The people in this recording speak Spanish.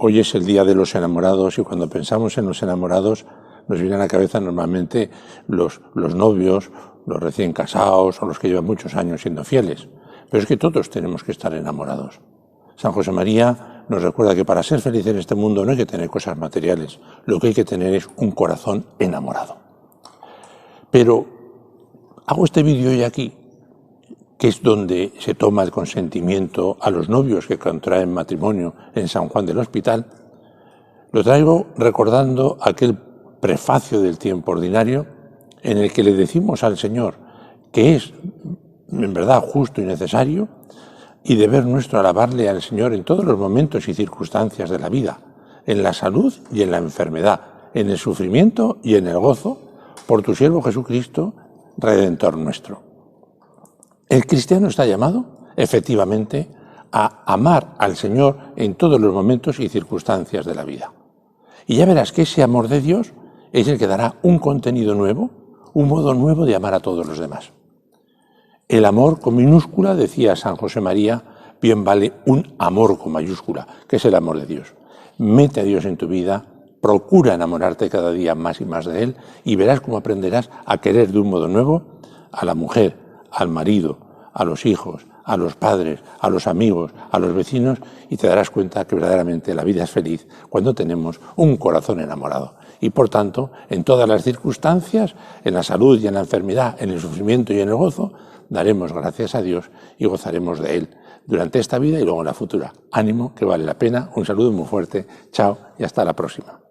Hoy es el Día de los Enamorados y cuando pensamos en los enamorados nos vienen a la cabeza normalmente los novios, los recién casados o los que llevan muchos años siendo fieles. Pero es que todos tenemos que estar enamorados. San José María nos recuerda que para ser feliz en este mundo no hay que tener cosas materiales, lo que hay que tener es un corazón enamorado. Pero hago este vídeo hoy aquí, que es donde se toma el consentimiento a los novios que contraen matrimonio en San Juan del Hospital. Lo traigo recordando aquel prefacio del tiempo ordinario en el que le decimos al Señor que es en verdad justo y necesario y deber nuestro alabarle al Señor en todos los momentos y circunstancias de la vida, en la salud y en la enfermedad, en el sufrimiento y en el gozo, por tu siervo Jesucristo, Redentor nuestro. El cristiano está llamado, efectivamente, a amar al Señor en todos los momentos y circunstancias de la vida. Y ya verás que ese amor de Dios es el que dará un contenido nuevo, un modo nuevo de amar a todos los demás. El amor con minúscula, decía San José María, bien vale un amor con mayúscula, que es el amor de Dios. Mete a Dios en tu vida, procura enamorarte cada día más y más de Él y verás cómo aprenderás a querer de un modo nuevo a la mujer, al marido, a los hijos, a los padres, a los amigos, a los vecinos y te darás cuenta que verdaderamente la vida es feliz cuando tenemos un corazón enamorado. Y por tanto, en todas las circunstancias, en la salud y en la enfermedad, en el sufrimiento y en el gozo, daremos gracias a Dios y gozaremos de Él durante esta vida y luego en la futura. Ánimo, que vale la pena. Un saludo muy fuerte. Chao y hasta la próxima.